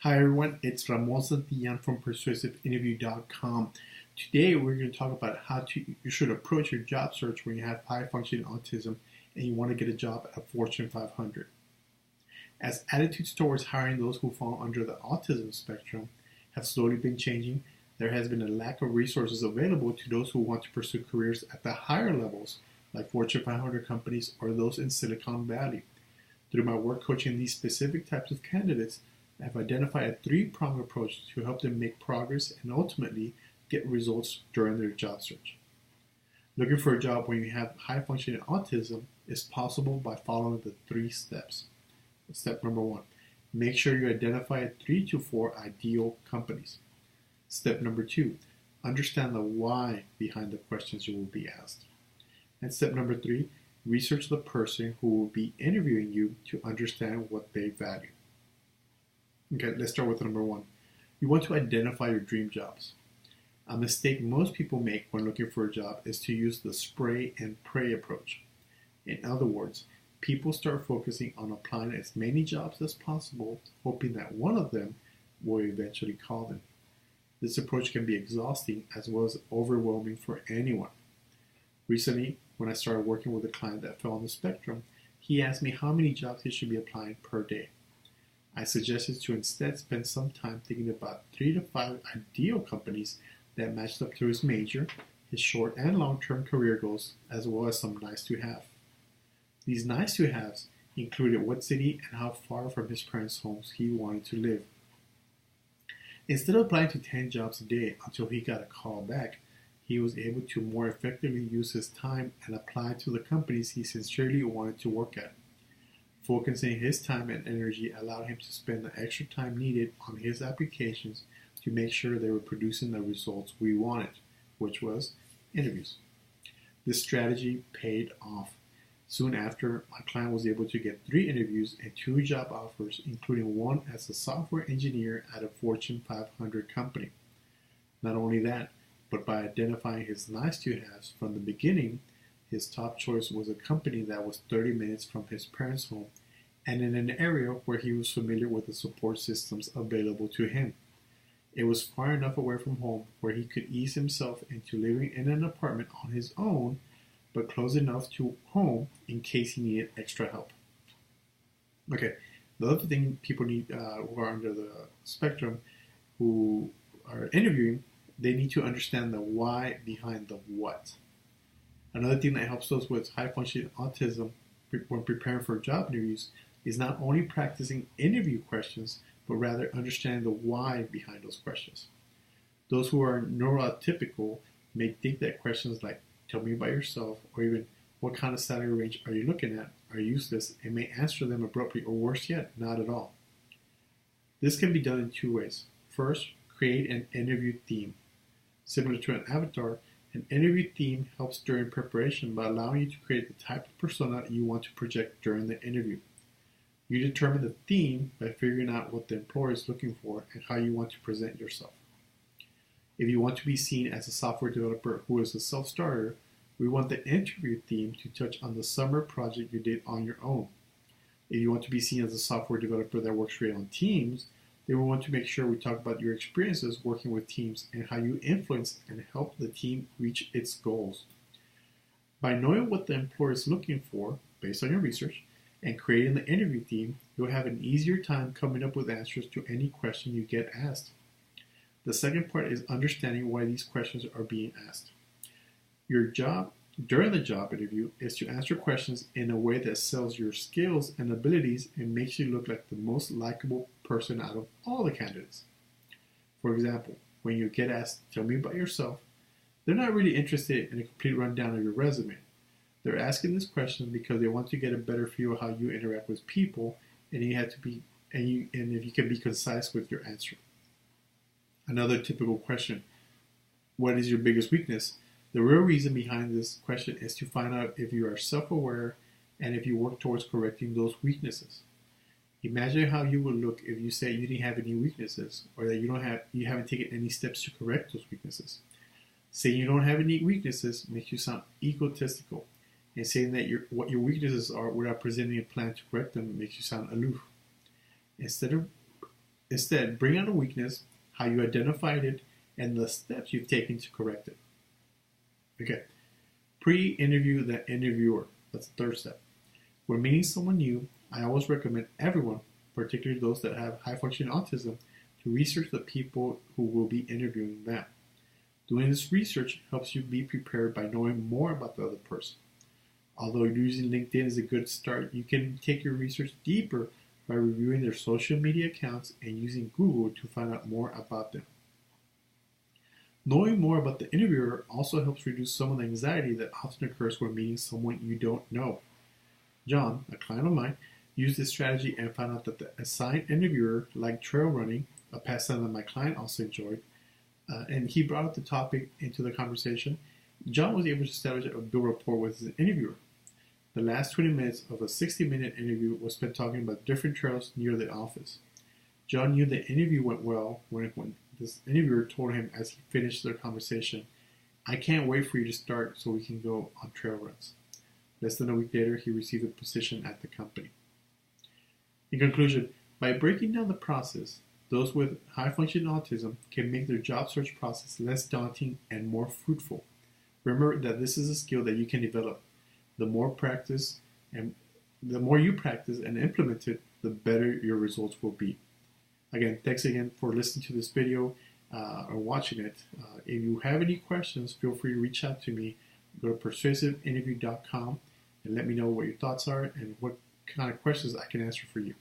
Hi everyone, it's Ramon Santillan from persuasiveinterview.com. Today we're going to talk about you should approach your job search when you have high functioning autism and you want to get a job at Fortune 500. As attitudes towards hiring those who fall under the autism spectrum have slowly been changing, there has been a lack of resources available to those who want to pursue careers at the higher levels like Fortune 500 companies or those in Silicon Valley. Through my work coaching these specific types of candidates, I have identified a three-pronged approach to help them make progress and ultimately get results during their job search. Looking for a job when you have high-functioning autism is possible by following the three steps. Step number one, make sure you identify 3 to 4 ideal companies. Step number two, understand the why behind the questions you will be asked. And step number three, research the person who will be interviewing you to understand what they value. Okay, let's start with number one. You want to identify your dream jobs. A mistake most people make when looking for a job is to use the spray and pray approach. In other words, people start focusing on applying as many jobs as possible, hoping that one of them will eventually call them. This approach can be exhausting as well as overwhelming for anyone. Recently, when I started working with a client that fell on the spectrum, he asked me how many jobs he should be applying per day. I suggested to instead spend some time thinking about 3 to 5 ideal companies that matched up to his major, his short and long-term career goals, as well as some nice-to-have. These nice-to-haves included what city and how far from his parents' homes he wanted to live. Instead of applying to 10 jobs a day until he got a call back, he was able to more effectively use his time and apply to the companies he sincerely wanted to work at. Focusing his time and energy allowed him to spend the extra time needed on his applications to make sure they were producing the results we wanted, which was interviews. This strategy paid off. Soon after, my client was able to get 3 interviews and 2 job offers, including one as a software engineer at a Fortune 500 company. Not only that, but by identifying his nice-to-haves from the beginning, his top choice was a company that was 30 minutes from his parents' home and in an area where he was familiar with the support systems available to him. It was far enough away from home where he could ease himself into living in an apartment on his own, but close enough to home in case he needed extra help. Okay, the other thing people need who are under the spectrum, who are interviewing, they need to understand the why behind the what. Another thing that helps those with high-functioning autism when preparing for job interviews is not only practicing interview questions, but rather understanding the why behind those questions. Those who are neurotypical may think that questions like, tell me about yourself, or even, what kind of salary range are you looking at, are useless and may answer them abruptly, or worse yet, not at all. This can be done in 2 ways. First, create an interview theme. Similar to an avatar, an interview theme helps during preparation by allowing you to create the type of persona you want to project during the interview. You determine the theme by figuring out what the employer is looking for and how you want to present yourself. If you want to be seen as a software developer who is a self-starter, we want the interview theme to touch on the summer project you did on your own. If you want to be seen as a software developer that works great on teams, then we want to make sure we talk about your experiences working with teams and how you influence and help the team reach its goals. By knowing what the employer is looking for, based on your research, and creating the interview theme, you'll have an easier time coming up with answers to any question you get asked. The second part is understanding why these questions are being asked. Your job during the job interview is to answer questions in a way that sells your skills and abilities and makes you look like the most likable person out of all the candidates. For example, when you get asked, tell me about yourself, they're not really interested in a complete rundown of your resume. They're asking this question because they want to get a better feel of how you interact with people, and if you can be concise with your answer. Another typical question, what is your biggest weakness? The real reason behind this question is to find out if you are self-aware and if you work towards correcting those weaknesses. Imagine how you would look if you say you didn't have any weaknesses, or that you haven't taken any steps to correct those weaknesses. Saying you don't have any weaknesses makes you sound egotistical, and saying that what your weaknesses are without presenting a plan to correct them makes you sound aloof. Instead of Instead, bring out a weakness, how you identified it, and the steps you've taken to correct it. Okay, pre-interview the interviewer. That's the third step. When meeting someone new, I always recommend everyone, particularly those that have high-functioning autism, to research the people who will be interviewing them. Doing this research helps you be prepared by knowing more about the other person. Although using LinkedIn is a good start, you can take your research deeper by reviewing their social media accounts and using Google to find out more about them. Knowing more about the interviewer also helps reduce some of the anxiety that often occurs when meeting someone you don't know. John, a client of mine, used this strategy and found out that the assigned interviewer liked trail running, a pastime that my client also enjoyed, and he brought up the topic into the conversation. John was able to establish a good rapport with his interviewer. The last 20 minutes of a 60-minute interview was spent talking about different trails near the office. John knew the interview went well when this interviewer told him as he finished their conversation, "I can't wait for you to start so we can go on trail runs." Less than a week later, he received a position at the company. In conclusion, by breaking down the process, those with high-functioning autism can make their job search process less daunting and more fruitful. Remember that this is a skill that you can develop. The more you practice and implement it, the better your results will be. Again, thanks again for listening to this video or watching it. If you have any questions, feel free to reach out to me. Go to persuasiveinterview.com and let me know what your thoughts are and what kind of questions I can answer for you.